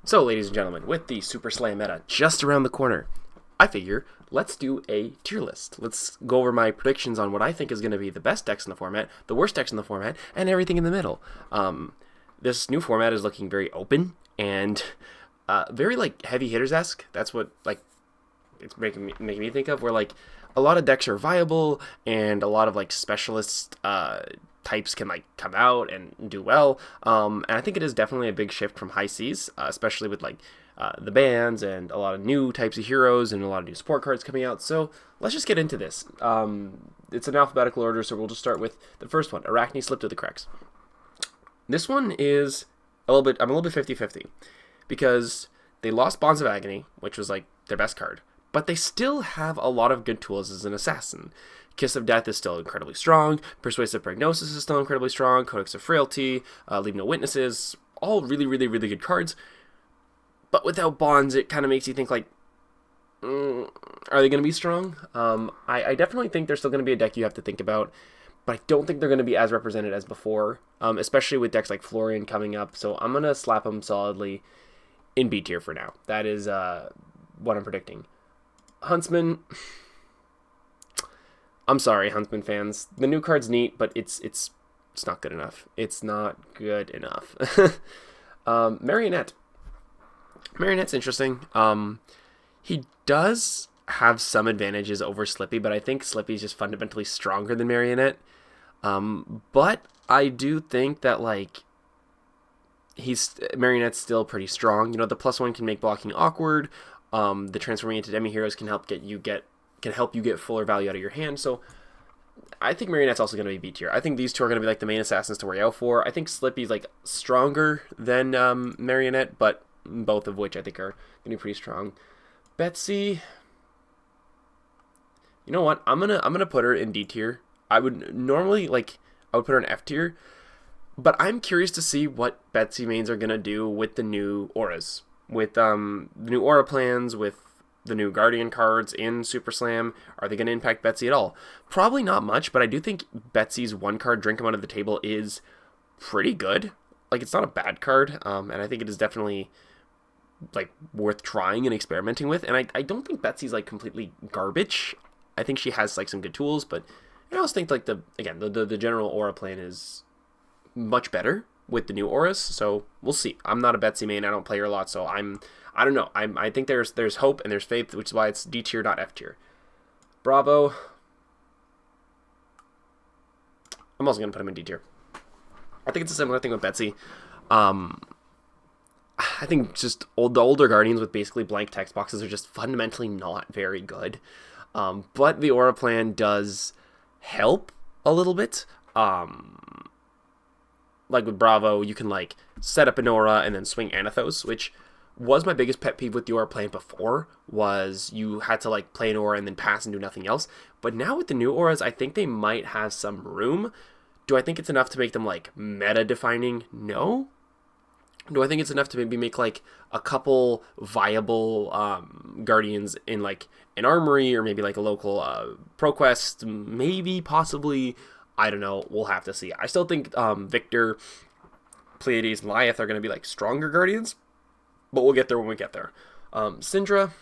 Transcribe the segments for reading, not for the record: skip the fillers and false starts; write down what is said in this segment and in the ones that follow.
So, ladies and gentlemen, with the Super Slam meta just around the corner, I figure let's do a tier list. Let's go over my predictions on what I think is going to be the best decks in the format, the worst decks in the format, and everything in the middle. This new format is looking very open and very like heavy hitters-esque. That's what like it's making me think of. Where like a lot of decks are viable and a lot of like specialist types can like come out and do well. And I think it is definitely a big shift from high seas, especially with like the bans and a lot of new types of heroes and a lot of new support cards coming out. So let's just get into this. It's an alphabetical order, so we'll just start with the first one, Arachne Slip to the Cracks. This one is I'm a little bit 50-50 because they lost Bonds of Agony, which was like their best card, but they still have a lot of good tools as an assassin. Kiss of Death is still incredibly strong, Persuasive Prognosis is still incredibly strong, Codex of Frailty, Leave No Witnesses, all really, really, really good cards. But without Bonds, it kind of makes you think like, are they going to be strong? I definitely think there's still going to be a deck you have to think about, but I don't think they're going to be as represented as before, especially with decks like Florian coming up. So I'm going to slap them solidly in B tier for now. That is what I'm predicting. Huntsman, I'm sorry, Huntsman fans. The new card's neat, but it's not good enough. It's not good enough. Marionette. Marionette's interesting. He does have some advantages over Slippy, but I think Slippy's just fundamentally stronger than Marionette. But I do think that like Marionette's still pretty strong. You know, the +1 can make blocking awkward. The transforming into demi heroes can help you get fuller value out of your hand. So I think Marionette's also going to be B tier. I think these two are going to be like the main assassins to worry out for. I think Slippy's like stronger than Marionette, but both of which I think are going to be pretty strong. Betsy, you know what? I'm gonna put her in D tier. I would normally put her in F tier, but I'm curious to see what Betsy mains are gonna do with the new auras, with the new aura plans, with the new Guardian cards in Super Slam. Are they gonna impact Betsy at all? Probably not much, but I do think Betsy's one card Drink 'em Out of the Table is pretty good. Like, it's not a bad card, and I think it is definitely like worth trying and experimenting with. And I don't think Betsy's like completely garbage. I think she has like some good tools, but I also think like the general aura plan is much better with the new auras. So we'll see. I'm not a Betsy main. I don't play her a lot, so I don't know. I think there's hope and there's faith, which is why it's D tier, not F tier. Bravo. I'm also gonna put him in D tier. I think it's a similar thing with Betsy. I think just the older Guardians with basically blank text boxes are just fundamentally not very good. But the aura plan does help a little bit. Like with Bravo, you can like set up an aura and then swing Anathos, which was my biggest pet peeve with the aura plan before, was you had to like play an aura and then pass and do nothing else. But now with the new auras, I think they might have some room. Do I think it's enough to make them like meta defining? No. Do I think it's enough to maybe make like a couple viable Guardians in like an armory or maybe like a local ProQuest? Maybe, possibly. I don't know. We'll have to see. I still think Victor, Pleiades, and Lyeth are going to be like stronger Guardians, but we'll get there when we get there. Syndra.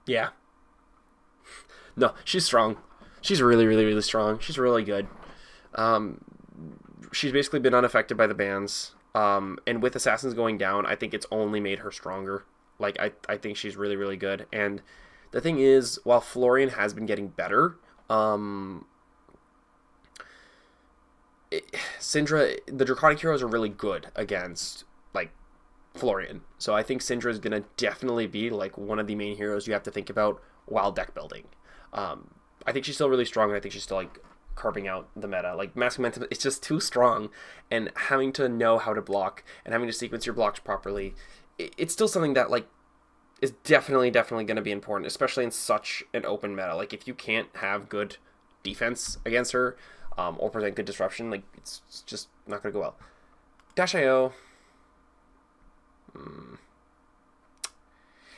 Yeah. No, she's strong. She's really, really, really strong. She's really good. She's basically been unaffected by the bans. And with Assassins going down, I think it's only made her stronger. Like, I think she's really, really good. And the thing is, while Florian has been getting better, Syndra, the Draconic heroes are really good against, like, Florian. So I think Syndra is going to definitely be, like, one of the main heroes you have to think about while deck building. I think she's still really strong, and I think she's still, like, carving out the meta. Like, Mask Momentum, it's just too strong, and having to know how to block and having to sequence your blocks properly, it's still something that like is definitely going to be important, especially in such an open meta. Like, if you can't have good defense against her or present good disruption, like it's just not going to go well. Dash.io.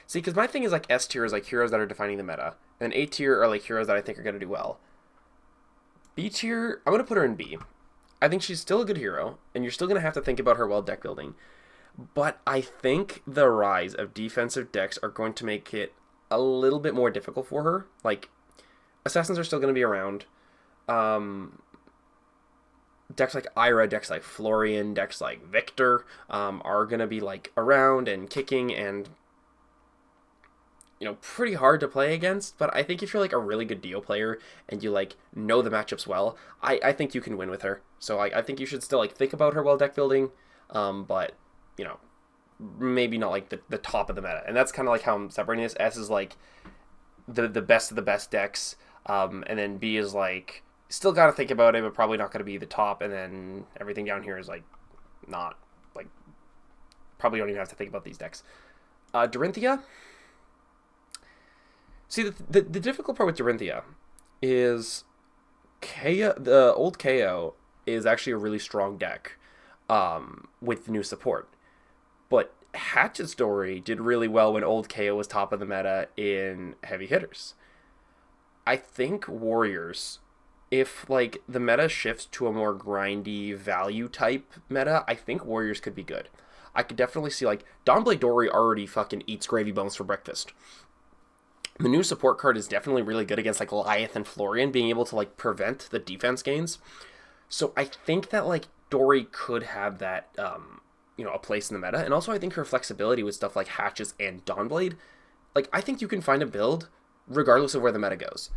See, because my thing is like S tier is like heroes that are defining the meta, and A tier are like heroes that I think are going to do well. B tier, I'm going to put her in B. I think she's still a good hero, and you're still going to have to think about her while deck building. But I think the rise of defensive decks are going to make it a little bit more difficult for her. Like, assassins are still going to be around. Um, Decks like Ira, decks like Florian, decks like Victor are going to be like around and kicking and pretty hard to play against. But I think if you're like a really good Dio player and you like know the matchups well, I think you can win with her. So I think you should still like think about her while deck building, but you know maybe not like the top of the meta. And that's kind of like how I'm separating this. S is like the best of the best decks, and then B is like still got to think about it, but probably not going to be the top. And then everything down here is like not like probably don't even have to think about these decks. Dorinthia. See, the difficult part with Dorinthia is the old KO is actually a really strong deck with the new support. But Hatchet Story did really well when old KO was top of the meta in heavy hitters. I think Warriors, if like the meta shifts to a more grindy value type meta, I think Warriors could be good. I could definitely see like Dawnblade Dory already fucking eats gravy bones for breakfast. The new support card is definitely really good against like Lyeth and Florian, being able to like prevent the defense gains. So I think that like Dory could have that a place in the meta. And also I think her flexibility with stuff like Hatches and Dawnblade, like I think you can find a build regardless of where the meta goes.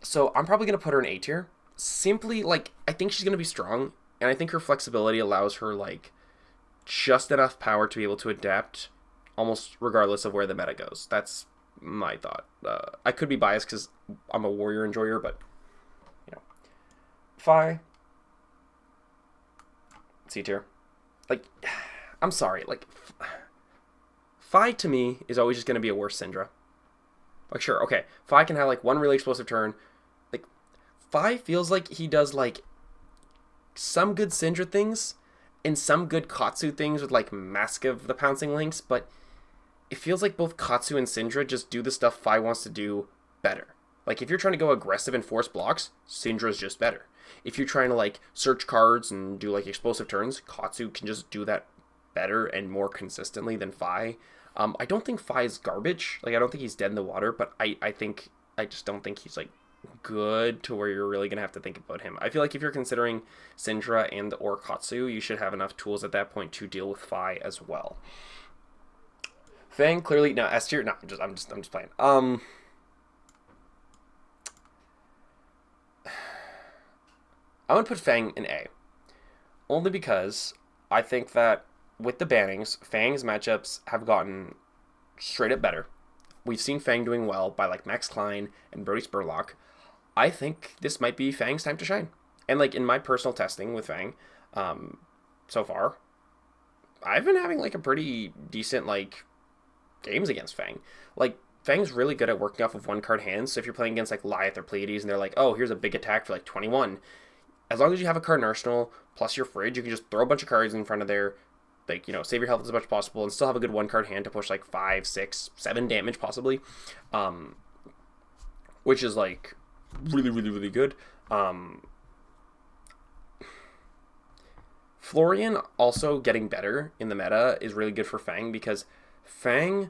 So I'm probably going to put her in A tier. Simply like I think she's going to be strong, and I think her flexibility allows her like just enough power to be able to adapt almost regardless of where the meta goes. That's my thought. I could be biased because I'm a Warrior enjoyer, but Fi, C tier. Like, I'm sorry. Like, Fi to me is always just going to be a worse Syndra. Like, sure, okay. Fi can have like one really explosive turn. Like, Fi feels like he does like some good Syndra things and some good Katsu things with like Mask of the Pouncing Lynx, but it feels like both Katsu and Syndra just do the stuff Fi wants to do better. Like, if you're trying to go aggressive and force blocks, Syndra's just better. If you're trying to, like, search cards and do, like, explosive turns, Katsu can just do that better and more consistently than Fi. I don't think Fi is garbage. Like, I don't think he's dead in the water, but I just don't think he's, like, good to where you're really going to have to think about him. I feel like if you're considering Syndra and or Katsu, you should have enough tools at that point to deal with Fi as well. Fang clearly no S tier. No, I'm just playing. I'm gonna put Fang in A, only because I think that with the bannings, Fang's matchups have gotten straight up better. We've seen Fang doing well by like Max Klein and Brody Spurlock. I think this might be Fang's time to shine. And like in my personal testing with Fang, so far, I've been having like a pretty decent like games against Fang. Like, Fang's really good at working off of one card hands, so if you're playing against like Lyeth or Pleiades and they're like, oh, here's a big attack for like 21, as long as you have a card in arsenal plus your fridge, you can just throw a bunch of cards in front of there, like, save your health as much as possible and still have a good one card hand to push like 5, 6, 7 damage possibly, which is like really, really, really good. Florian also getting better in the meta is really good for Fang, because Fang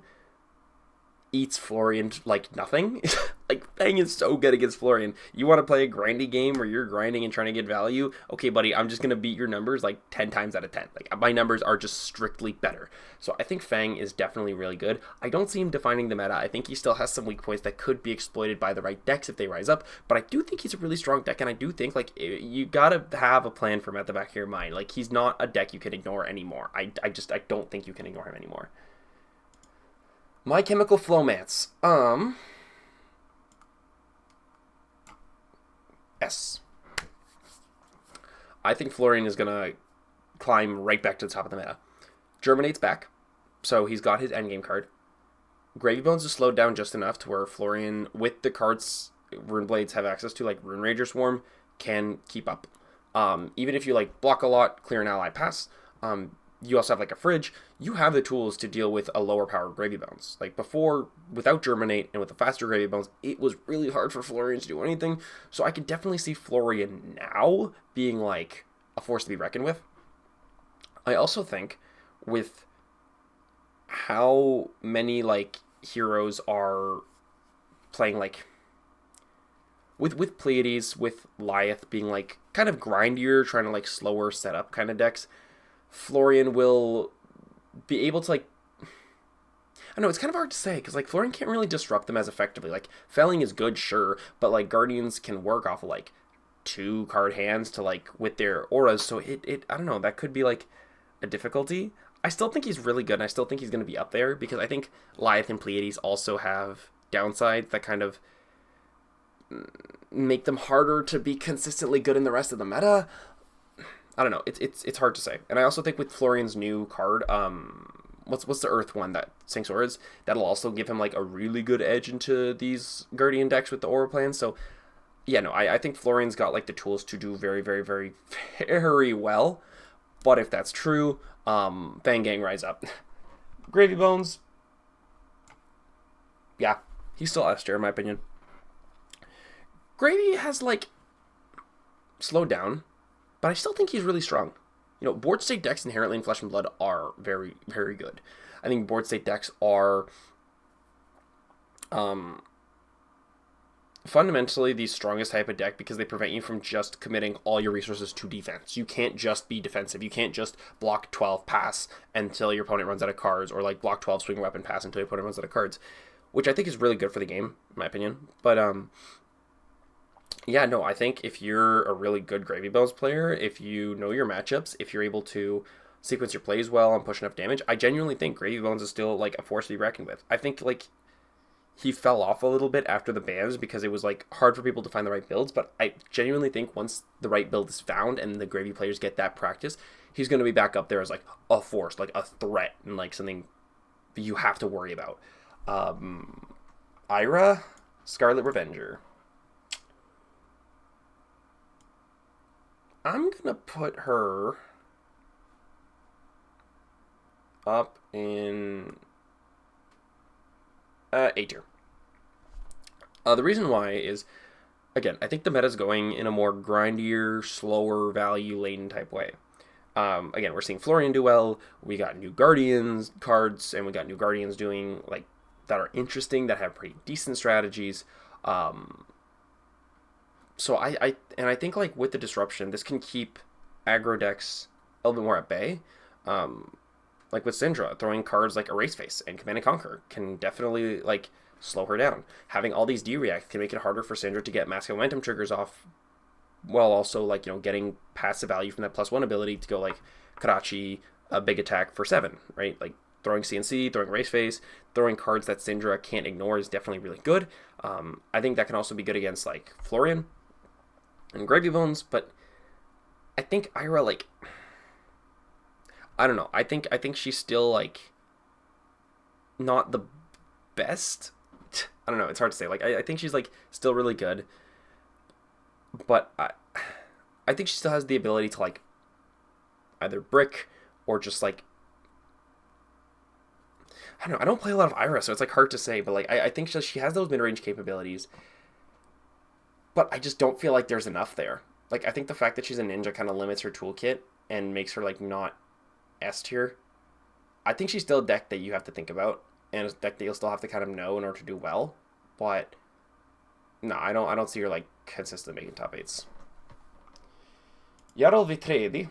eats Florian like nothing. Like, Fang is so good against Florian. You want to play a grindy game where you're grinding and trying to get value? Okay, buddy, I'm just going to beat your numbers like 10 times out of 10. Like, my numbers are just strictly better. So I think Fang is definitely really good. I don't see him defining the meta. I think he still has some weak points that could be exploited by the right decks if they rise up. But I do think he's a really strong deck, and I do think, like, you got to have a plan for him at the back of your mind. Like, he's not a deck you can ignore anymore. I don't think you can ignore him anymore. My Chemical Flowmance. S. I think Florian is going to climb right back to the top of the meta. Germinate's back, so he's got his endgame card. Gravy Bones is slowed down just enough to where Florian, with the cards Rune Blades have access to, like Rune Rager Swarm, can keep up. Even if you like block a lot, clear an ally pass, you also have like a fridge, you have the tools to deal with a lower power Gravy Bones. Like before, without Germinate and with the faster Gravy Bones, it was really hard for Florian to do anything. So I could definitely see Florian now being like a force to be reckoned with. I also think with how many like heroes are playing like with Pleiades, with Lyeth being like kind of grindier, trying to like slower setup kind of decks, Florian will be able to like, I know it's kind of hard to say because like Florian can't really disrupt them as effectively. Like felling is good, sure, but like Guardians can work off of like 2 card hands to like with their auras, so it I don't know, that could be like a difficulty. I still think he's really good, and I still think he's going to be up there because I think Lyeth and Pleiades also have downsides that kind of make them harder to be consistently good in the rest of the meta. I don't know. It's hard to say. And I also think with Florian's new card, what's the Earth one that sinks auras, that'll also give him like a really good edge into these Guardian decks with the aura plans. So yeah, no, I think Florian's got like the tools to do very, very, very, very well. But if that's true, Fang Gang rise up. Gravy Bones, yeah, he's still S tier in my opinion. Gravy has like slowed down, but I still think he's really strong. You know, board state decks inherently in Flesh and Blood are very, very good. I think board state decks are fundamentally the strongest type of deck because they prevent you from just committing all your resources to defense. You can't just be defensive. You can't just block 12 pass until your opponent runs out of cards, or like block 12 swing weapon pass until your opponent runs out of cards, which I think is really good for the game, in my opinion. But yeah, no, I think if you're a really good Gravy Bones player, if you know your matchups, if you're able to sequence your plays well and push enough damage, I genuinely think Gravy Bones is still like a force to be reckoned with. I think like he fell off a little bit after the bans because it was like hard for people to find the right builds, but I genuinely think once the right build is found and the Gravy players get that practice, he's going to be back up there as like a force, like a threat, and like something you have to worry about. Ira, Scarlet Revenger. I'm going to put her up in A tier. The reason why is, again, I think the meta's going in a more grindier, slower, value-laden type way. Again, we're seeing Florian do well. We got new Guardians cards, and we got new Guardians doing, like, that are interesting, that have pretty decent strategies. So I think, like, with the disruption, this can keep aggro decks a little bit more at bay. Like with Syndra, throwing cards like Erase Face and Command and Conquer can definitely, like, slow her down. Having all these D-React can make it harder for Syndra to get Massive Momentum triggers off, while also, like, you know, getting passive value from that +1 ability to go, like, Karachi, a big attack for 7, right? Like, throwing CNC, throwing Erase Face, throwing cards that Syndra can't ignore is definitely really good. I think that can also be good against, like, Florian and Gravy Bones, but I think Ira, like, I don't know. I think she's still, like, not the best. I don't know. It's hard to say. Like, I think she's, like, still really good, but I think she still has the ability to, like, either brick or just, like, I don't know. I don't play a lot of Ira, so it's, like, hard to say, but, like, I think she has those mid-range capabilities, but I just don't feel like there's enough there. Like, I think the fact that she's a ninja kind of limits her toolkit and makes her, like, not S tier. I think she's still a deck that you have to think about, and a deck that you'll still have to kind of know in order to do well. But no, I don't see her, like, consistently making top 8s. Jarl Vitredi.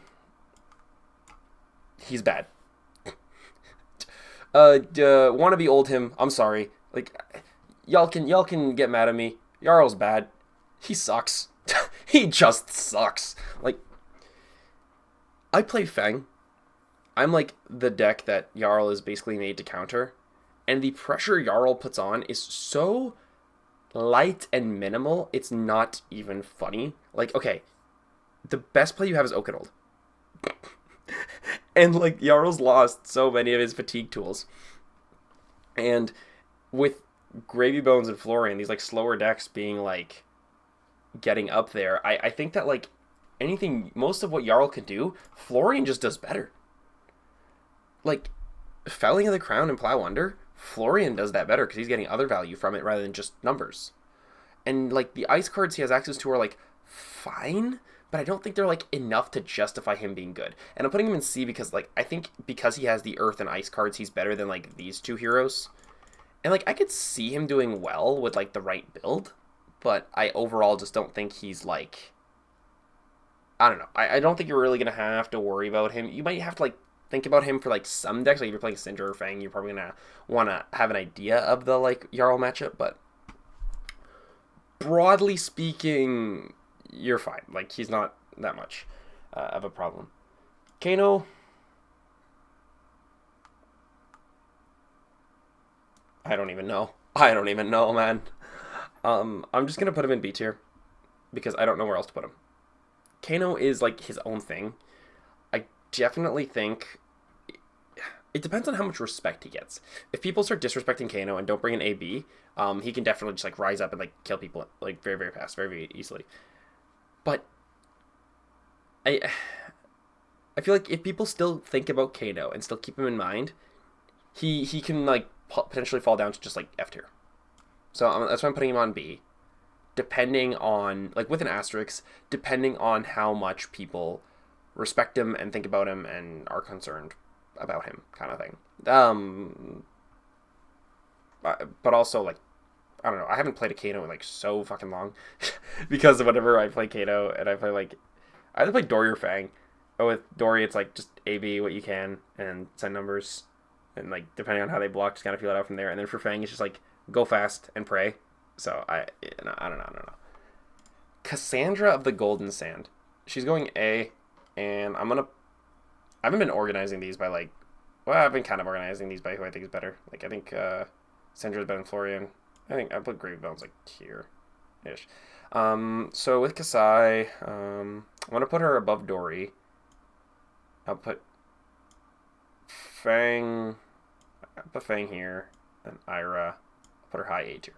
He's bad. Wannabe old him. I'm sorry. Like, y'all can get mad at me. Jarl's bad. He sucks. He just sucks. Like, I play Fang. I'm like the deck that Jarl is basically made to counter, and the pressure Jarl puts on is so light and minimal, it's not even funny. Like, okay, the best play you have is Okanold. And, like, Jarl's lost so many of his fatigue tools. And with Gravy Bones and Florian, these, like, slower decks being, like, getting up there, I think that, like, most of what Jarl can do, Florian just does better. Like, Felling of the Crown and Plow Under, Florian does that better because he's getting other value from it rather than just numbers. And, like, the ice cards he has access to are, like, fine, but I don't think they're like enough to justify him being good. And I'm putting him in C because like I think because he has the Earth and Ice cards, he's better than like these two heroes. And like I could see him doing well with like the right build, but I overall just don't think he's like, I don't know. I don't think you're really gonna have to worry about him. You might have to like think about him for like some decks. Like if you're playing Syndra or Fang, you're probably gonna want to have an idea of the like Jarl matchup. But broadly speaking, you're fine. Like he's not that much of a problem. Kano, I don't even know. I don't even know, man. I'm just gonna put him in B tier because I don't know where else to put him. Kano is like his own thing. I definitely think it depends on how much respect he gets. If people start disrespecting Kano and don't bring in AB, he can definitely just like rise up and like kill people like very very fast, very very easily. But I feel like if people still think about Kano and still keep him in mind, he can like potentially fall down to just like F tier. So that's why I'm putting him on B. Depending on, like with an asterisk, depending on how much people respect him and think about him and are concerned about him, kind of thing. But also, like, I don't know, I haven't played a Kano in like so fucking long because whenever I play Kano and I play like, I either play Dory or Fang. But with Dory, it's like just AB what you can and send numbers and like depending on how they block, just kind of feel it out from there. And then for Fang, it's just like go fast and pray. So I don't know. Cassandra of the Golden Sand. She's going A, and I haven't been organizing these by like, well, I've been kind of organizing these by who I think is better. Like I think Sandra's better than Florian. I think I put Gravebones like here, ish. So with Kasai, I want to put her above Dory. I'll put Fang. I'll put Fang here, and Ira. I'll put her high A tier.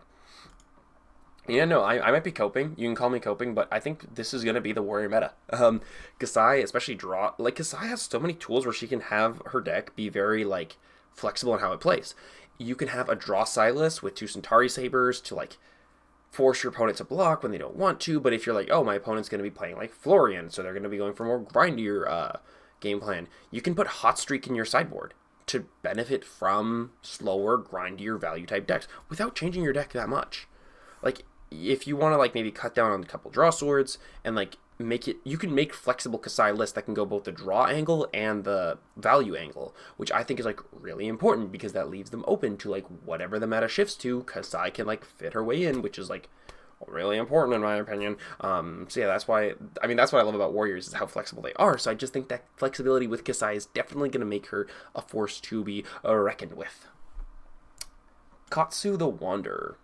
Yeah, no, I might be coping. You can call me coping, but I think this is going to be the warrior meta. Kasai, especially draw, like, Kasai has so many tools where she can have her deck be very, like, flexible in how it plays. You can have a draw Silas with 2 Centauri Sabers to, like, force your opponent to block when they don't want to, but if you're like, oh, my opponent's going to be playing, like, Florian, so they're going to be going for more grindier game plan, you can put Hot Streak in your sideboard to benefit from slower, grindier value-type decks without changing your deck that much. Like, if you want to like maybe cut down on a couple draw swords and like make it, you can make flexible Kasai lists that can go both the draw angle and the value angle, which I think is like really important because that leaves them open to like whatever the meta shifts to. Kasai can like fit her way in, which is like really important in my opinion. So yeah, that's why, I mean, that's what I love about Warriors is how flexible they are. So I just think that flexibility with Kasai is definitely going to make her a force to be reckoned with. Katsu the Wanderer.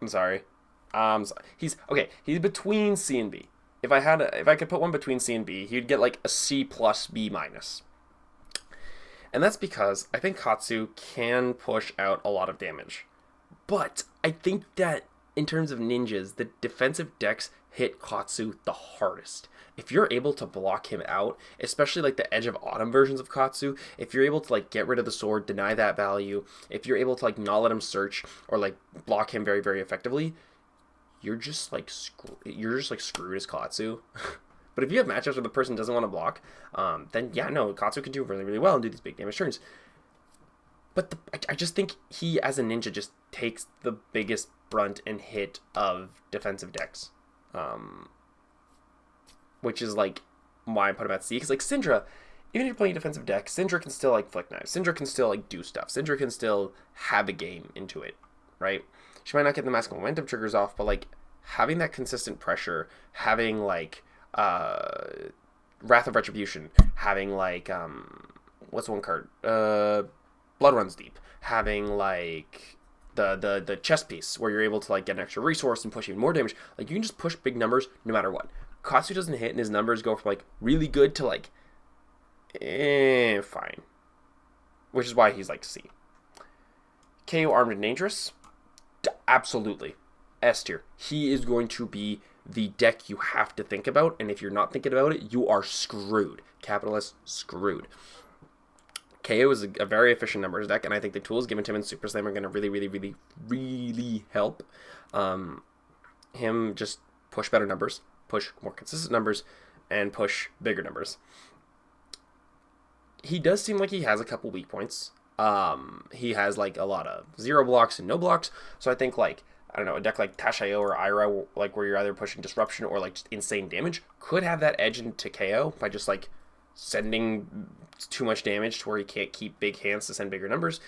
I'm sorry. He's okay. He's between C and B. If I could put one between C and B, he'd get like a C plus B minus. And that's because I think Katsu can push out a lot of damage. But I think that in terms of ninjas, the defensive decks hit Katsu the hardest. If you're able to block him out, especially like the Edge of Autumn versions of Katsu, if you're able to like get rid of the sword, deny that value, if you're able to like not let him search or like block him very very effectively, you're just like screwed as Katsu. But if you have matchups where the person doesn't want to block, then yeah, no, Katsu can do really really well and do these big damage turns. But I just think he as a ninja just takes the biggest brunt and hit of defensive decks. Which is like why I put him at C, because like Syndra, even if you're playing a defensive deck, Syndra can still like flick knives. Syndra can still like do stuff. Syndra can still have a game into it, right? She might not get the massive momentum triggers off, but like having that consistent pressure, having like Wrath of Retribution, having like what's one card? Blood Runs Deep, having like the chess piece where you're able to like get an extra resource and push even more damage. Like you can just push big numbers no matter what. Katsu doesn't hit and his numbers go from like really good to like fine, which is why he's like C. KO Armed and Dangerous, absolutely S tier. He is going to be the deck you have to think about, and if you're not thinking about it, you are screwed. Capital S, screwed. KO is a very efficient numbers deck, and I think the tools given to him in Super Slam are going to really, really, really, really help him just push better numbers, push more consistent numbers, and push bigger numbers. He does seem like he has a couple weak points. He has like a lot of 0 blocks and no blocks, so I think like, I don't know, a deck like Tashayo or Ira, like where you're either pushing disruption or like just insane damage, could have that edge into KO by just like sending too much damage to where he can't keep big hands to send bigger numbers.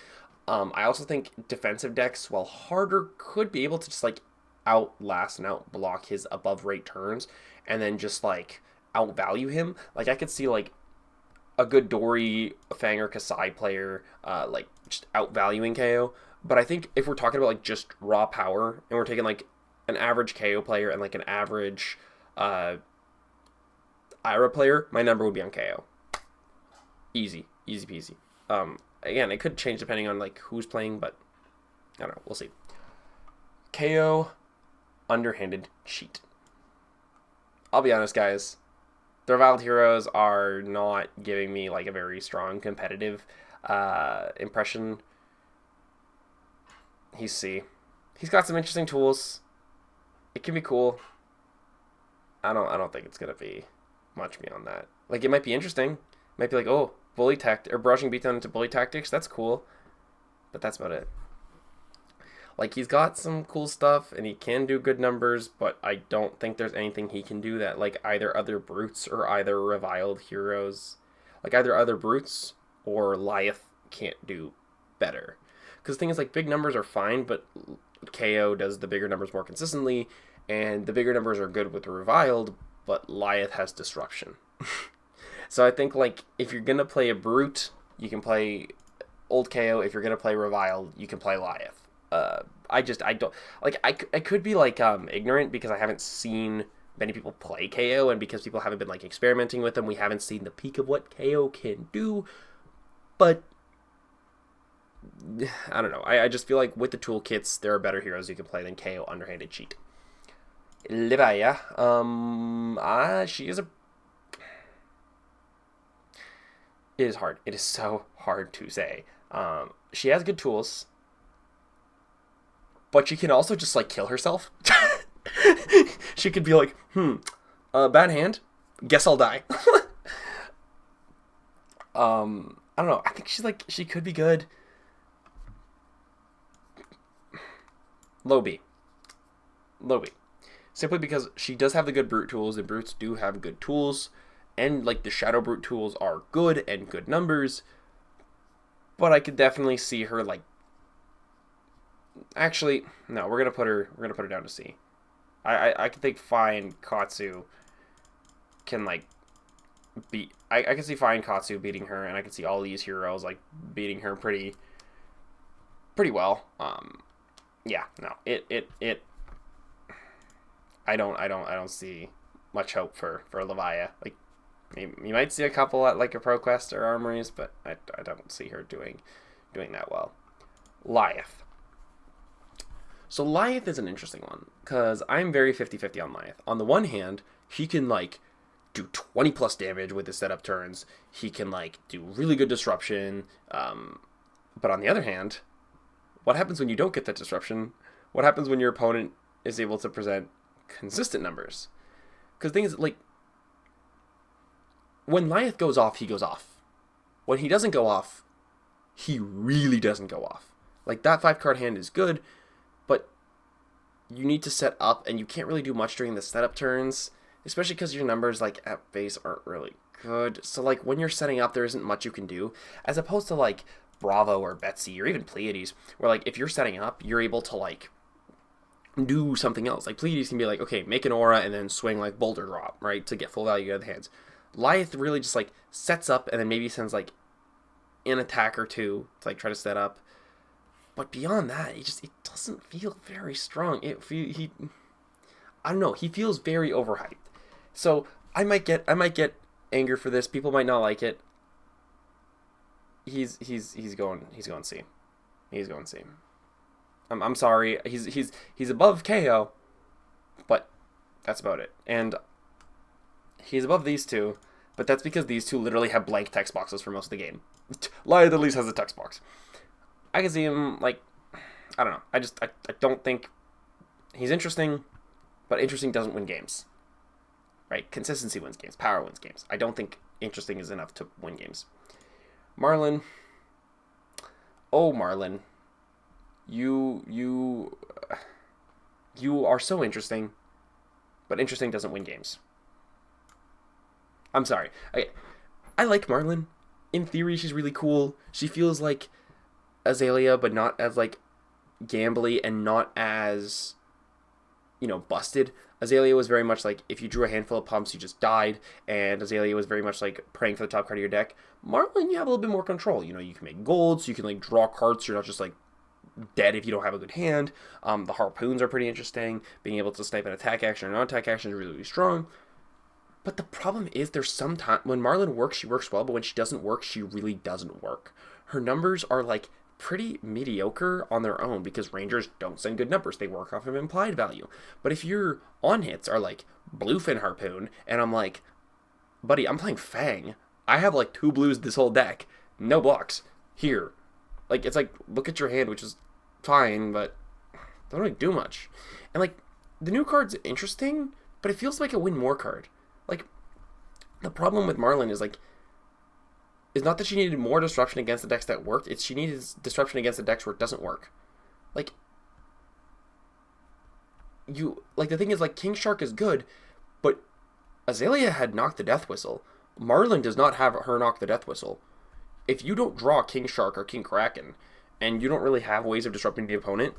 I also think defensive decks, while harder, could be able to just like outlast and outblock his above rate turns and then just like outvalue him. Like I could see like a good Dory, Fang, or Kasai player like just outvaluing KO. But I think if we're talking about like just raw power and we're taking like an average KO player and like an average Ira player, my number would be on KO. Easy peasy. Again, it could change depending on like who's playing, but I don't know. We'll see. KO, underhanded cheat. I'll be honest, guys. The Reviled Heroes are not giving me like a very strong competitive impression. He's C. He's got some interesting tools. It can be cool. I don't think it's gonna be much beyond that. Like, it might be interesting. It might be like, oh, bully tactic or brushing beatdown into bully tactics. That's cool. But that's about it. Like, he's got some cool stuff and he can do good numbers, but I don't think there's anything he can do that like either other brutes or either reviled heroes, like either other brutes or Lyeth can't do better. Because the thing is, like, big numbers are fine, but KO does the bigger numbers more consistently, and the bigger numbers are good with reviled, but Lyeth has disruption. So I think, like, if you're going to play a brute, you can play old KO. If you're going to play reviled, you can play Lyeth. I don't, like, I could be, like, ignorant because I haven't seen many people play KO, and because people haven't been, like, experimenting with them, we haven't seen the peak of what KO can do, but I don't know. I just feel like with the toolkits, there are better heroes you can play than KO underhanded cheat. Livia, she is a... It is hard. It is so hard to say. She has good tools, but she can also just, like, kill herself. She could be like, bad hand, guess I'll die. I don't know. I think she could be good. Low B. Simply because she does have the good brute tools, and brutes do have good tools, and like the shadow brute tools are good and good numbers. But I could definitely see her like. Actually, no, we're gonna put her down to C. I could think Fine Katsu can like beat. I can see Fine Katsu beating her, and I can see all these heroes like beating her pretty well. Yeah, no, I don't see much hope for Livia. Like, you might see a couple at like a ProQuest or Armories, but I don't see her doing that well. Lyeth. So Lyeth is an interesting one, because I'm very 50-50 on Lyeth. On the one hand, he can like do 20 plus damage with his setup turns. He can like do really good disruption. But on the other hand, what happens when you don't get that disruption? What happens when your opponent is able to present consistent numbers? Because things like, when Lyeth goes off, he goes off. When he doesn't go off, he really doesn't go off. Like, that 5-card hand is good, but you need to set up, and you can't really do much during the setup turns, especially because your numbers, like, at base aren't really good. So, like, when you're setting up, there isn't much you can do, as opposed to, like, Bravo or Betsy or even Pleiades, where like if you're setting up, you're able to like do something else. Like Pleiades can be like, okay, make an aura and then swing like Boulder Drop, right, to get full value out of the hands. Lyeth really just like sets up and then maybe sends like an attack or two to like try to set up. But beyond that, it doesn't feel very strong. I don't know, he feels very overhyped. So I might get anger for this. People might not like it. He's going C. He's going C. I'm sorry. He's above KO, but that's about it. And he's above these two, but that's because these two literally have blank text boxes for most of the game. Lion at least has a text box. I can see him, like, I don't know. I don't think he's interesting, but interesting doesn't win games. Right? Consistency wins games. Power wins games. I don't think interesting is enough to win games. Marlon. Oh, Marlon. You are so interesting, but interesting doesn't win games. I'm sorry. I like Marlon. In theory, she's really cool. She feels like Azalea, but not as, like, gambly and not as, busted. Azalea was very much like, if you drew a handful of pumps, you just died, and Azalea was very much like praying for the top card of your deck. Marlon, you have a little bit more control. You can make golds, you can, like, draw cards, so you're not just, like, dead if you don't have a good hand. The harpoons are pretty interesting. Being able to snipe an attack action or non-attack action is really, really strong. But the problem is there's some time when Marlon works, she works well, but when she doesn't work, she really doesn't work. Her numbers are, like, pretty mediocre on their own because Rangers don't send good numbers. They work off of implied value. But if your on hits are like Bluefin Harpoon, and I'm like, buddy, I'm playing Fang. I have like 2 blues this whole deck. No blocks. Here. Like, it's like, look at your hand, which is fine, but don't really do much. And, like, the new card's interesting, but it feels like a win more card. Like, the problem with Marlon is, like, is not that she needed more disruption against the decks that worked, it's she needed disruption against the decks where it doesn't work. Like, the thing is, like, King Shark is good, but Azalea had knocked the death whistle. Marlon does not have her knock the death whistle. If you don't draw King Shark or King Kraken, and you don't really have ways of disrupting the opponent,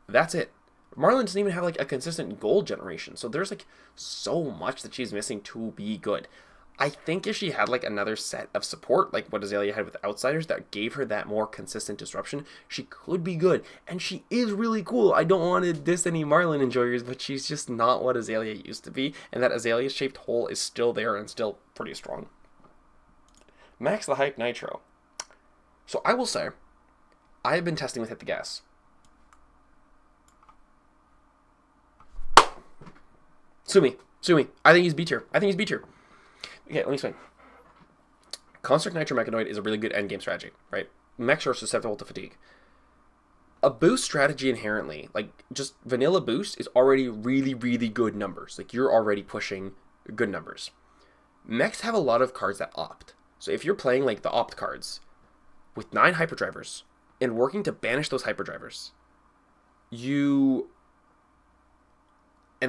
that's it. Marlon doesn't even have, like, a consistent gold generation, so there's, like, so much that she's missing to be good. I think if she had, like, another set of support, like what Azalea had with Outsiders, that gave her that more consistent disruption, she could be good. And she is really cool. I don't want to diss any Marlon enjoyers, but she's just not what Azalea used to be, and that Azalea-shaped hole is still there and still pretty strong. Max the Hype Nitro. So I will say, I have been testing with Hit the Gas. Sue me. I think he's B tier. Okay, let me explain. Construct Nitro Mechanoid is a really good endgame strategy, right? Mechs are susceptible to fatigue. A boost strategy inherently, like, just vanilla boost, is already really, really good numbers. Like, you're already pushing good numbers. Mechs have a lot of cards that opt. So if you're playing, like, the opt cards with 9 hyperdrivers and working to banish those hyperdrivers, and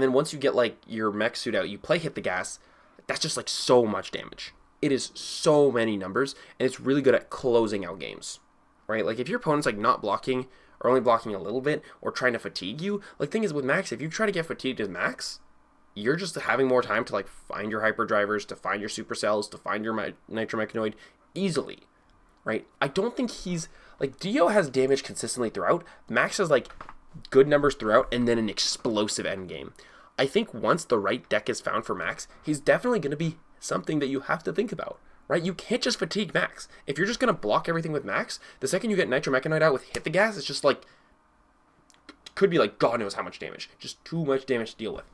then once you get, like, your mech suit out, you play Hit the Gas. That's just, like, so much damage. It is so many numbers, and it's really good at closing out games, right? Like, if your opponent's, like, not blocking or only blocking a little bit or trying to fatigue you, like, thing is with Max, if you try to get fatigued as Max, you're just having more time to, like, find your hyperdrivers, to find your supercells, to find your Nitro Mechanoid easily, right? I don't think he's, like, Dio has damage consistently throughout. Max has, like, good numbers throughout and then an explosive endgame. I think once the right deck is found for Max, he's definitely going to be something that you have to think about, right? You can't just fatigue Max. If you're just going to block everything with Max, the second you get Nitro Mechanoid out with Hit the Gas, it's just like, could be like God knows how much damage. Just too much damage to deal with.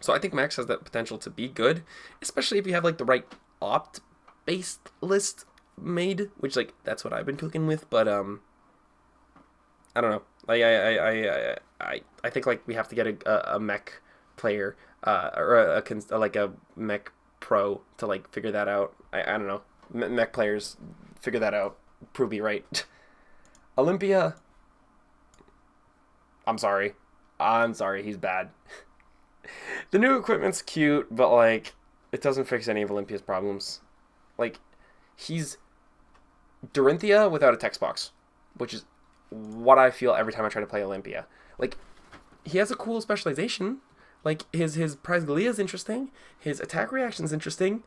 So I think Max has that potential to be good, especially if you have, like, the right opt-based list made, which, like, that's what I've been cooking with, but, I don't know. Like, I think, like, we have to get a mech player, or a mech pro to, like, figure that out. I don't know. Mech players figure that out. Prove me right. Olympia. I'm sorry, he's bad. The new equipment's cute, but, like, it doesn't fix any of Olympia's problems. Like, he's Dorinthia without a text box, which is what I feel every time I try to play Olympia. Like, he has a cool specialization. Like, his Prasgalia is interesting. His attack reaction is interesting.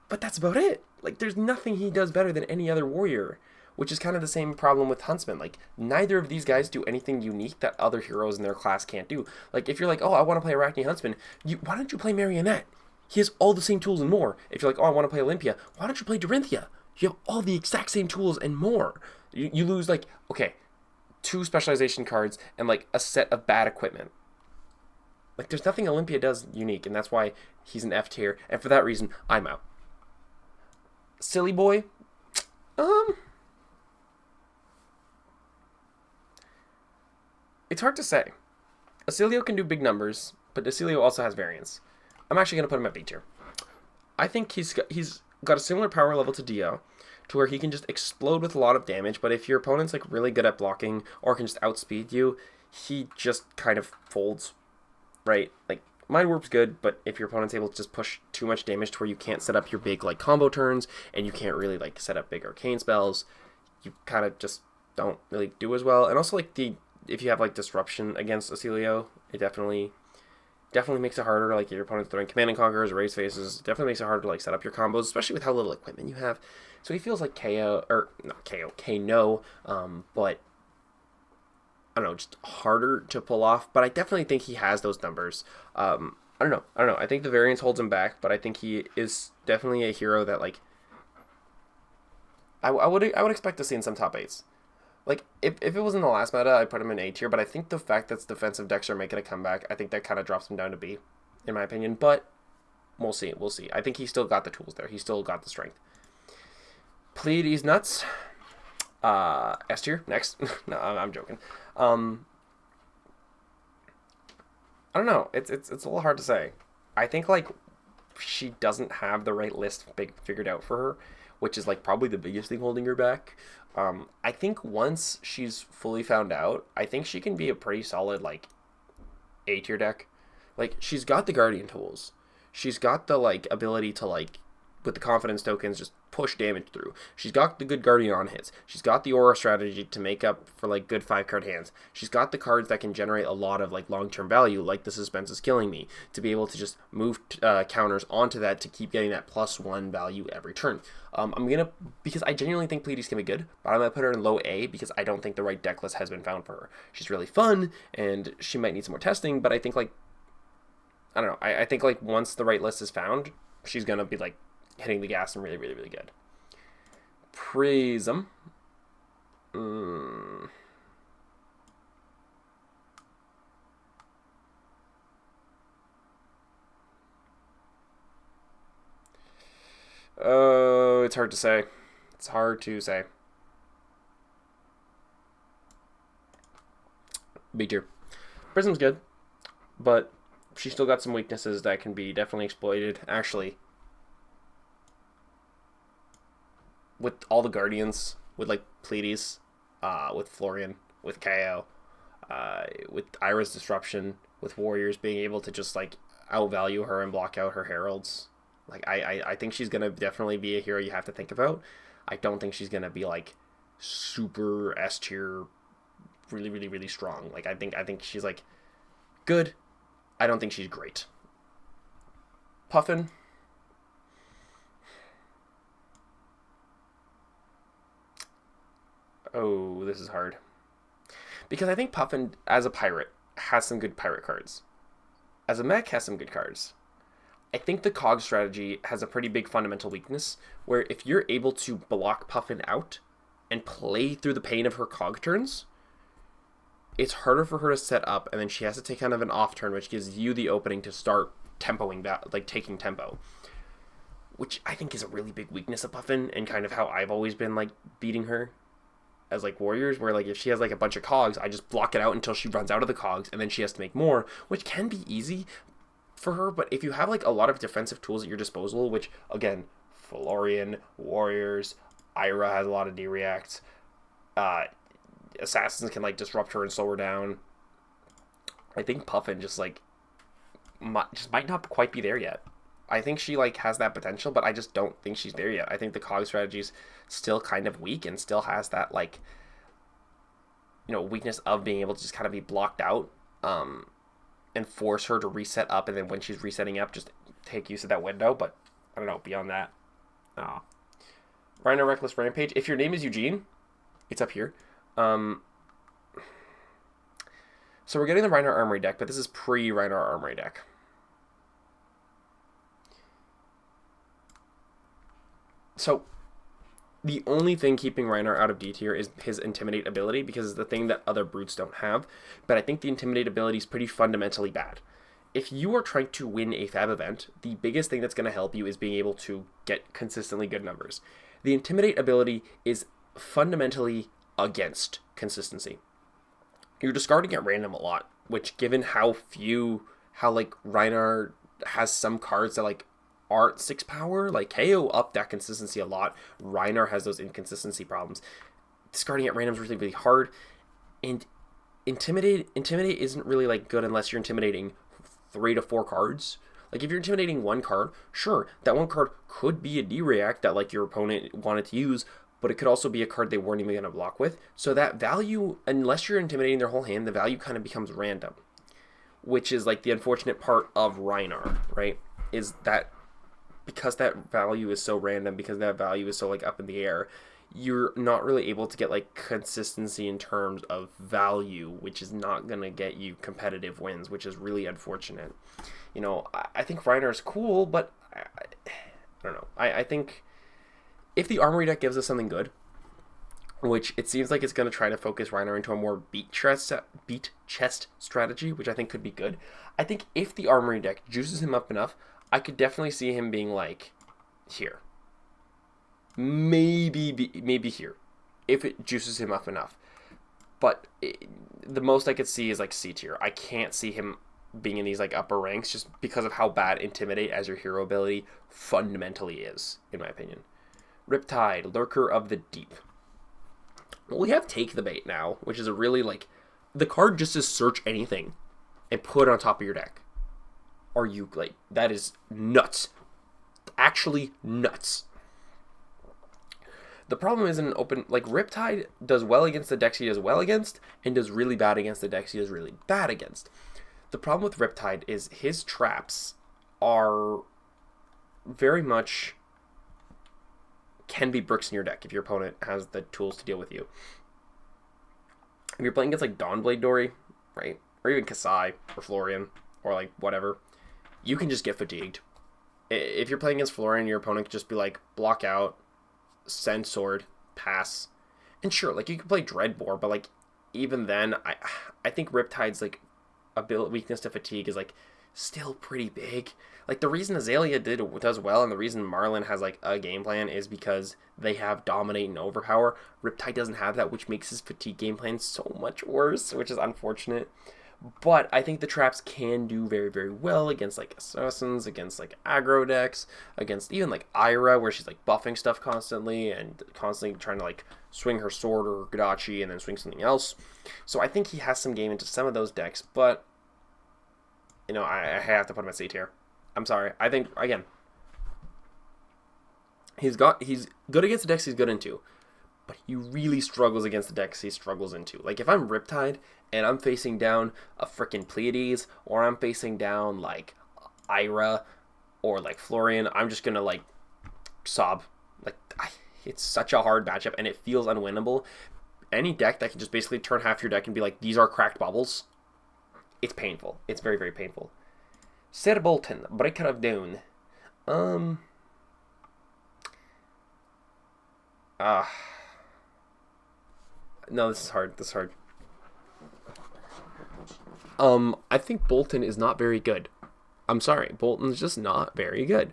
But that's about it. Like, there's nothing he does better than any other warrior, which is kind of the same problem with Huntsman. Like, neither of these guys do anything unique that other heroes in their class can't do. Like, if you're like, oh, I want to play Arachne Huntsman, why don't you play Marionette? He has all the same tools and more. If you're like, oh, I want to play Olympia, why don't you play Dorinthia? You have all the exact same tools and more. You lose, like, okay, 2 specialization cards and, like, a set of bad equipment. Like, there's nothing Olympia does unique, and that's why he's an F tier. And for that reason, I'm out. Silly boy. Um, it's hard to say. Acilio can do big numbers, but Acilio also has variance. I'm actually going to put him at B tier. I think he's got a similar power level to Dio, to where he can just explode with a lot of damage, but if your opponent's like really good at blocking or can just outspeed you, he just kind of folds, right? Like, Mind Warp's good, but if your opponent's able to just push too much damage to where you can't set up your big like combo turns, and you can't really like set up big arcane spells, you kind of just don't really do as well. And also like if you have like disruption against Acilio, it definitely makes it harder. Like if your opponent's throwing Command and Conquerors or Raise Faces, it definitely makes it harder to like set up your combos, especially with how little equipment you have. So he feels like KO, or not KO, KO, but I don't know, just harder to pull off. But I definitely think he has those numbers. I don't know. I think the variance holds him back, but I think he is definitely a hero that like I would expect to see in some top eights. Like, if it was in the last meta, I'd put him in A tier, but I think the fact that defensive decks are making a comeback, I think that kind of drops him down to B, in my opinion. But we'll see. I think he's still got the tools there. He's still got the strength. Pleiades nuts. S tier, next. No, I'm joking. I don't know. It's a little hard to say. I think, like, she doesn't have the right list figured out for her, which is like probably the biggest thing holding her back. I think once she's fully found out, I think she can be a pretty solid like A tier deck. Like, she's got the Guardian tools. She's got the like ability to like with the confidence tokens just push damage through. She's got the good Guardian on hits. She's got the aura strategy to make up for like good 5-card hands. She's got the cards that can generate a lot of like long-term value, like the Suspense is Killing Me, to be able to just move counters onto that to keep getting that +1 value every turn. Because I genuinely think Pleiades can be good, but I'm gonna put her in low A because I don't think the right deck list has been found for her. She's really fun and she might need some more testing, but I think like I don't know. I think like once the right list is found, she's gonna be like hitting the gas and really, really, really good. Prism. Oh, it's hard to say. It's hard to say. B tier. Prism's good, but she's still got some weaknesses that can be definitely exploited. Actually, with all the Guardians, with like Pleiades, with Florian, with KO, with Ira's Disruption, with Warriors being able to just like outvalue her and block out her Heralds. Like I think she's gonna definitely be a hero you have to think about. I don't think she's gonna be like super S tier, really, really, really strong. Like I think she's like good. I don't think she's great. Puffin. Oh, this is hard. Because I think Puffin, as a pirate, has some good pirate cards. As a mech, has some good cards. I think the Cog strategy has a pretty big fundamental weakness, where if you're able to block Puffin out and play through the pain of her Cog turns, it's harder for her to set up, and then she has to take kind of an off turn, which gives you the opening to start tempoing that, like taking tempo. Which I think is a really big weakness of Puffin, and kind of how I've always been like beating her as like Warriors, where like if she has like a bunch of cogs, I just block it out until she runs out of the cogs, and then she has to make more, which can be easy for her. But if you have like a lot of defensive tools at your disposal, which again, Florian, Warriors, Ira has a lot of D-reacts, Assassins can like disrupt her and slow her down. I think Puffin just like might not quite be there yet. I think she like has that potential, but I just don't think she's there yet. I think the cog strategy's still kind of weak and still has that like weakness of being able to just kind of be blocked out and force her to reset up, and then when she's resetting up just take use of that window. But I don't know, beyond that. Rhino Reckless Rampage. If your name is Eugene, it's up here. So we're getting the Rhino Armory deck, but this is pre-Rhino Armory deck. So the only thing keeping Reiner out of D tier is his Intimidate ability, because it's the thing that other brutes don't have. But I think the Intimidate ability is pretty fundamentally bad. if you are trying to win a fab event, the biggest thing that's going to help you is being able to get consistently good numbers. The Intimidate ability is fundamentally against consistency. You're discarding at random a lot, which given how like Reinhardt has some cards that like aren't 6 power, like KO up that consistency a lot. Reinhardt has those inconsistency problems. Discarding at random is really, really hard. And Intimidate isn't really like good unless you're intimidating 3 to 4 cards. Like if you're intimidating 1 card, sure, that 1 card could be a D-React that like your opponent wanted to use, but it could also be a card they weren't even going to block with. So that value, unless you're intimidating their whole hand, the value kind of becomes random, which is like the unfortunate part of Reinhardt, right? Is that because that value is so random, because that value is so like up in the air, you're not really able to get like consistency in terms of value, which is not going to get you competitive wins, which is really unfortunate. You know, I think Reinhardt's cool, but I don't know. I think if the Armory deck gives us something good, which it seems like it's going to try to focus Reinhardt into a more beat chest strategy, which I think could be good. I think if the Armory deck juices him up enough, I could definitely see him being like here. Maybe here, if it juices him up enough. But the most I could see is like C tier. I can't see him being in these like upper ranks just because of how bad Intimidate as your hero ability fundamentally is, in my opinion. Riptide, Lurker of the Deep. Well, we have Take the Bait now, which is a really like, the card just says search anything and put it on top of your deck. Are you like, that is nuts. Actually nuts. The problem is in an open, like Riptide does well against the decks he does well against, and does really bad against the decks he does really bad against. The problem with Riptide is his traps are very much can be bricks in your deck if your opponent has the tools to deal with you. If you're playing against like Dawnblade Dory, right, or even Kasai or Florian or like whatever, you can just get fatigued. If you're playing against Florian, your opponent can just be like block out, send sword, pass, and sure, like you can play Dreadbore, but like even then, I think Riptide's like weakness to fatigue is like still pretty big. Like the reason Azalea does well, and the reason Marlin has like a game plan is because they have Dominate and Overpower. Riptide doesn't have that, which makes his fatigue game plan so much worse, which is unfortunate. But I think the traps can do very, very well against like Assassins, against like aggro decks, against even like Ira, where she's like buffing stuff constantly and constantly trying to like swing her sword or Gadachi and then swing something else. So I think he has some game into some of those decks, but you know, I have to put him at C tier. I'm sorry. I think again, he's good against the decks he's good into, but he really struggles against the decks he struggles into. Like if I'm Riptide and I'm facing down a freaking Pleiades, or I'm facing down like Ira or like Florian, I'm just gonna like sob. Like it's such a hard matchup and it feels unwinnable. Any deck that can just basically turn half your deck and be like, these are cracked bubbles, it's painful. It's very, very painful. Sir Bolton, Breaker of Dawn. No, this is hard. I think Bolton is not very good. I'm sorry, Bolton's just not very good.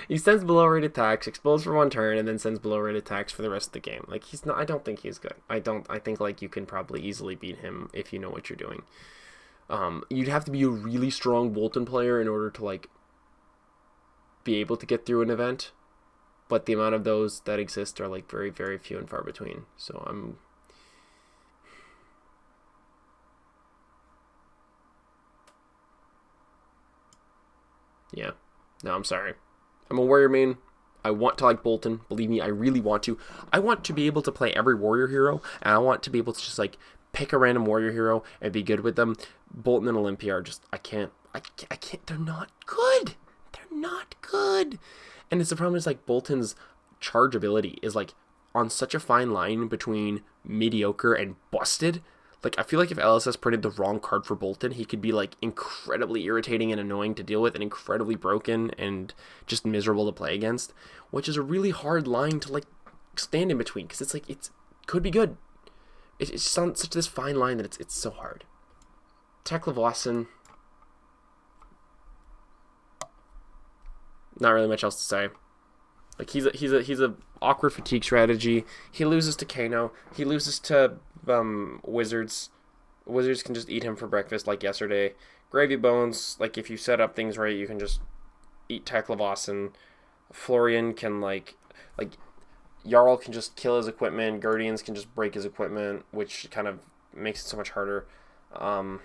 He sends below rate attacks, explodes for 1 turn, and then sends below rate attacks for the rest of the game. Like he's not. I don't think he's good. I think like you can probably easily beat him if you know what you're doing. You'd have to be a really strong Bolton player in order to like be able to get through an event, but the amount of those that exist are like very, very few and far between. So yeah, no, I'm sorry. I'm a warrior main. I want to like Bolton. Believe me, I really want to. I want to be able to play every warrior hero, and I want to be able to just like pick a random warrior hero and be good with them. Bolton and Olympia are just, I can't, they're not good. They're not good. And it's the problem is like Bolton's charge ability is like on such a fine line between mediocre and busted. Like I feel like if LSS printed the wrong card for Bolton, he could be like incredibly irritating and annoying to deal with and incredibly broken and just miserable to play against, which is a really hard line to like stand in between because it's like it could be good. It's on such this fine line that it's so hard. Tech Lavoisin, Not really much else to say. Like he's a awkward fatigue strategy. He loses to Kano. He loses to Wizards. Wizards can just eat him for breakfast like yesterday. Gravy Bones, like if you set up things right, you can just eat Teklevossen. Florian can like Jarl can just kill his equipment. Guardians can just break his equipment, which kind of makes it so much harder. I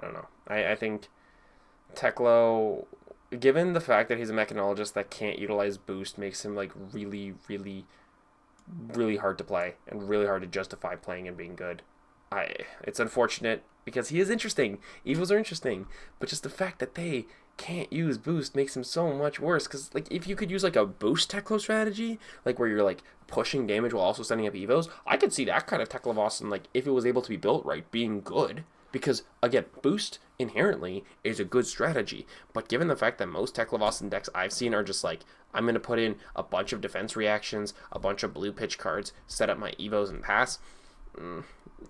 don't know. I think Teklo, given the fact that he's a mechanologist that can't utilize boost, makes him like really, really, really hard to play and really hard to justify playing and being good. It's unfortunate because he is interesting. Evils are interesting, but just the fact that they can't use boost makes him so much worse. Because like if you could use like a boost Teklo strategy, like where you're like pushing damage while also setting up evos, I could see that kind of Teklevossen, like if it was able to be built right, being good. Because again, boost inherently is a good strategy, but given the fact that most Teklevossen decks I've seen are just like, I'm gonna put in a bunch of defense reactions, a bunch of blue pitch cards, set up my evos and pass.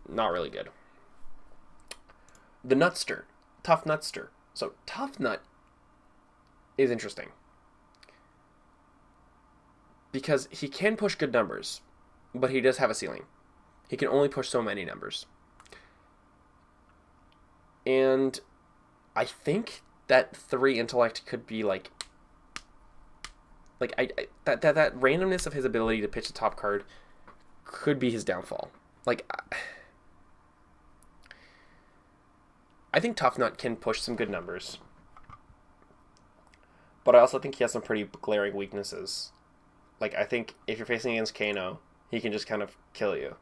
Not really good. The Nutster, Tough Nutster. So Tough Nut is interesting because he can push good numbers, but he does have a ceiling. He can only push so many numbers. And I think that 3 intellect could be like that randomness of his ability to pitch a top card could be his downfall. Like I think Tough Nut can push some good numbers, but I also think he has some pretty glaring weaknesses. Like I think if you're facing against Kano, he can just kind of kill you.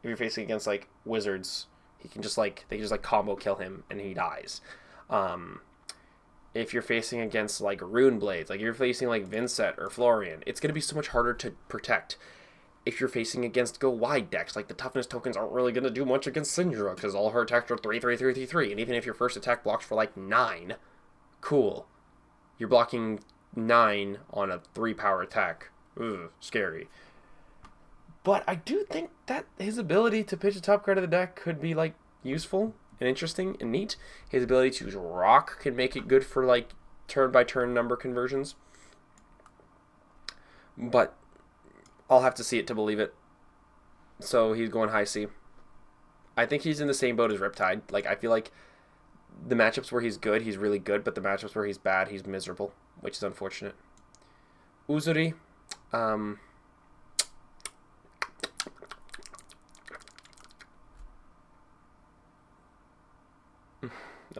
If you're facing against like Wizards, he can just like they can just like combo kill him and he dies. If you're facing against like Rune Blades, like you're facing like Vincent or Florian, it's gonna be so much harder to protect. If you're facing against go wide decks, like the toughness tokens aren't really gonna do much against Syndra because all her attacks are 3/3/3/3/3, and even if your first attack blocks for like 9, cool, you're blocking 9 on a 3-power attack. Ugh, scary. But I do think that his ability to pitch a top card of the deck could be like useful and interesting and neat. His ability to use rock can make it good for like turn by turn number conversions. But I'll have to see it to believe it. So he's going high C. I think he's in the same boat as Riptide. Like I feel like the matchups where he's good, he's really good, but the matchups where he's bad, he's miserable, which is unfortunate. Uzuri, oh,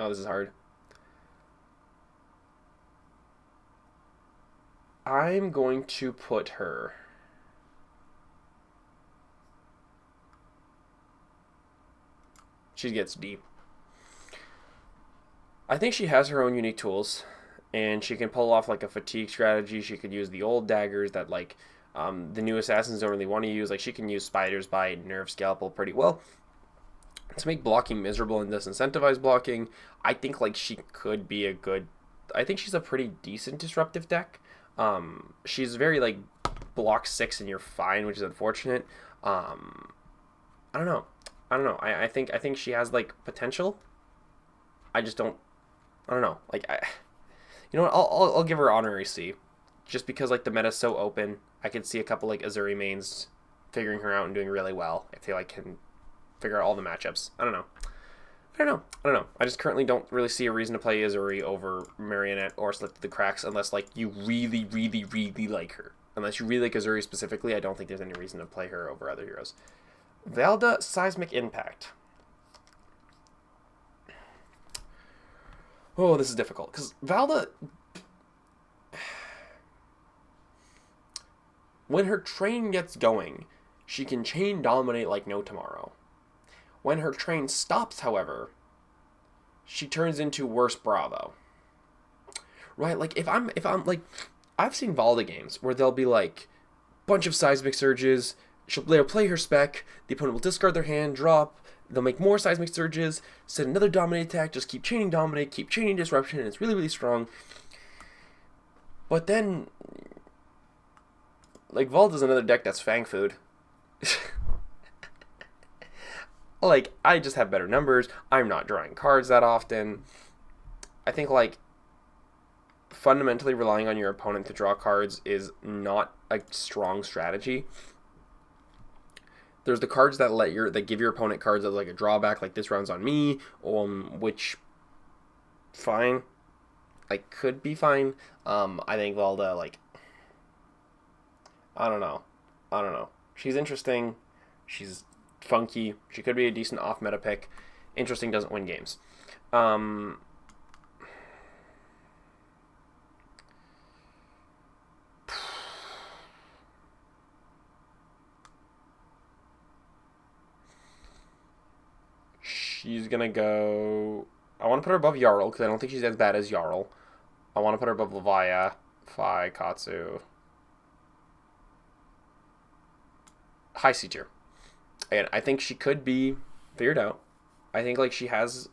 this is hard. I'm going to put her. She gets D. I think she has her own unique tools, and she can pull off like a fatigue strategy. She could use the old daggers that like the new assassins don't really want to use. Like she can use Spider's Bite, Nerve Scalpel pretty well to make blocking miserable and disincentivize blocking. I think like she could be a good. I think she's a pretty decent disruptive deck. She's very like block 6 and you're fine, which is unfortunate. I don't know. I think she has like potential. I just don't. I don't know. Like you know what? I'll give her honorary C, just because like the meta's so open. I could see a couple like Azuri mains figuring her out and doing really well if they like can figure out all the matchups. I don't know. I just currently don't really see a reason to play Azuri over Marionette or Slip Through the Cracks unless like you really, really, really like her. Unless you really like Azuri specifically, I don't think there's any reason to play her over other heroes. Valda Seismic Impact. Oh, this is difficult because Valda, when her train gets going, she can chain dominate like no tomorrow. When her train stops, however, she turns into worse Bravo. Right? Like if I'm like, I've seen Valda games where they'll be like bunch of seismic surges. They'll play her spec. The opponent will discard their hand, drop. They'll make more seismic surges, set another dominate attack, just keep chaining dominate, keep chaining disruption, and it's really, really strong. But then, like, Valda's another deck that's Fang Food. Like, I just have better numbers. I'm not drawing cards that often. I think, like, fundamentally relying on your opponent to draw cards is not a strong strategy. There's the cards that give your opponent cards as like a drawback, like this round's on me, which fine, like could be fine. I think Valda, like, I don't know. She's interesting. She's funky. She could be a decent off meta pick. Interesting doesn't win games. She's gonna go. I want to put her above Jarl because I don't think she's as bad as Jarl. I want to put her above Levia, Fi, Katsu. High C tier. And I think she could be figured out. I think like she has.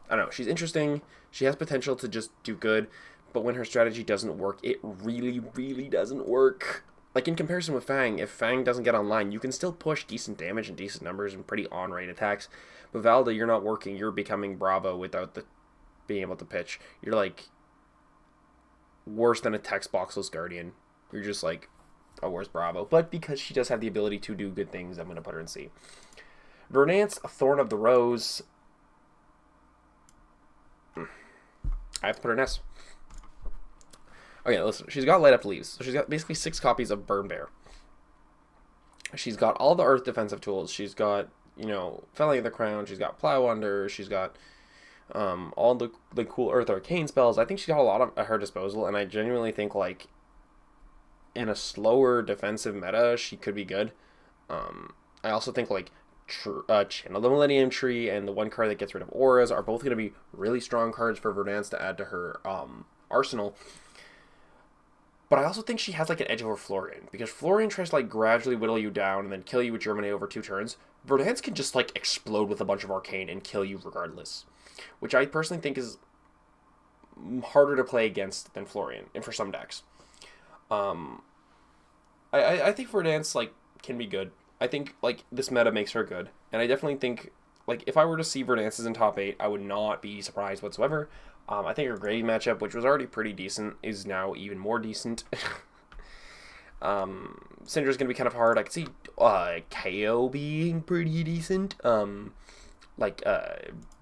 I don't know. She's interesting. She has potential to just do good, but when her strategy doesn't work, it really, really doesn't work. Like in comparison with Fang, if Fang doesn't get online, you can still push decent damage and decent numbers and pretty on-rate attacks. But Valda, you're not working. You're becoming Bravo without the being able to pitch. You're like worse than a text boxless Guardian. You're just like a worse Bravo. But because she does have the ability to do good things, I'm going to put her in C. Verdance, Thorn of the Rose. I have to put her in S. Okay, listen. She's got Light Up Leaves. So she's got basically 6 copies of Burn Bear. She's got all the Earth defensive tools. She's got, Felling of the Crown. She's got Plow Under. She's got all the cool Earth Arcane spells. I think she's got a lot at her disposal, and I genuinely think, like, in a slower defensive meta, she could be good. I also think, like, Channel the Millennium Tree and the one card that gets rid of auras are both going to be really strong cards for Verdance to add to her arsenal. But I also think she has like an edge over Florian, because Florian tries to like gradually whittle you down and then kill you with Germinate over 2 turns. Verdance can just like explode with a bunch of Arcane and kill you regardless, which I personally think is harder to play against than Florian, and for some decks. I think Verdance like can be good. I think like this meta makes her good, and I definitely think like if I were to see Verdance's in top 8, I would not be surprised whatsoever. I think her Gravy matchup, which was already pretty decent, is now even more decent. Syndra's going to be kind of hard. I could see KO being pretty decent.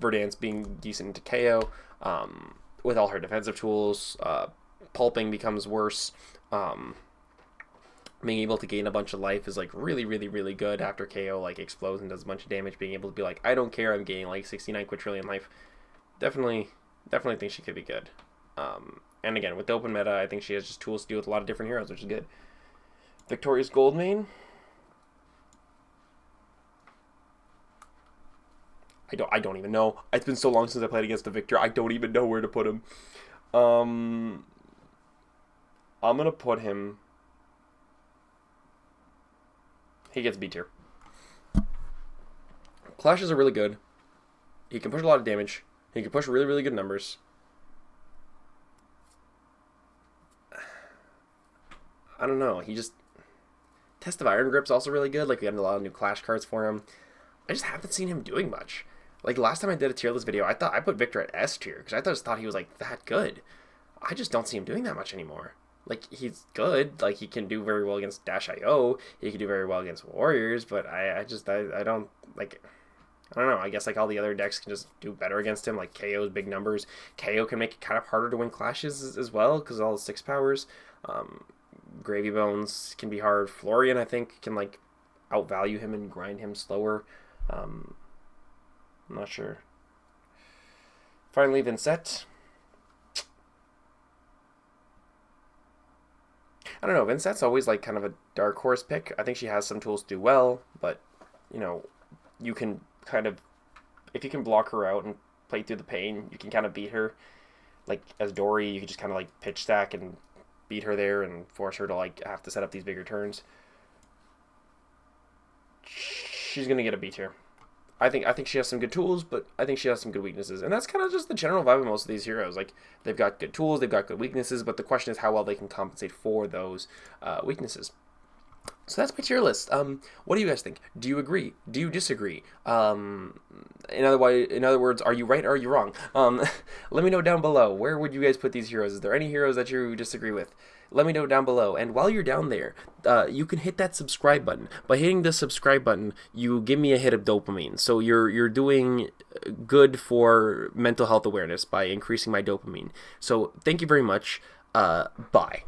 Verdance being decent to KO. With all her defensive tools. Pulping becomes worse. Being able to gain a bunch of life is like really, really, really good after KO like explodes and does a bunch of damage. Being able to be like, I don't care, I'm gaining like 69 quadrillion life. Definitely think she could be good. And again, with the open meta, I think she has just tools to deal with a lot of different heroes, which is good. Victorious Goldmane. I don't even know. It's been so long since I played against the Victor. I don't even know where to put him. I'm gonna put him. He gets B tier. Clashes are really good. He can push a lot of damage. He can push really, really good numbers. I don't know. He just... Test of Iron Grip's also really good. Like, we got a lot of new Clash cards for him. I just haven't seen him doing much. Like, last time I did a tier list video, I thought I put Victor at S tier, because I thought he was, like, that good. I just don't see him doing that much anymore. Like, he's good. Like, he can do very well against Dash.io. He can do very well against Warriors, but I don't, like... I don't know. I guess like all the other decks can just do better against him. Like KO's big numbers. KO can make it kind of harder to win clashes as well because all the 6 powers. Gravy Bones can be hard. Florian, I think, can like outvalue him and grind him slower. I'm not sure. Finally, Vincent. I don't know. Vincent's always like kind of a dark horse pick. I think she has some tools to do well, but you can kind of, if you can block her out and play through the pain, you can kind of beat her. Like as Dory, you can just kind of like pitch stack and beat her there and force her to like have to set up these bigger turns. She's gonna get a B tier. I think she has some good tools, but I think she has some good weaknesses, and that's kind of just the general vibe of most of these heroes. Like they've got good tools, they've got good weaknesses, but the question is how well they can compensate for those weaknesses. So that's my tier list. What do you guys think? Do you agree? Do you disagree? In other words, are you right or are you wrong? Let me know down below. Where would you guys put these heroes? Is there any heroes that you disagree with? Let me know down below. And while you're down there, you can hit that subscribe button. By hitting the subscribe button, you give me a hit of dopamine. So you're doing good for mental health awareness by increasing my dopamine. So thank you very much. Bye.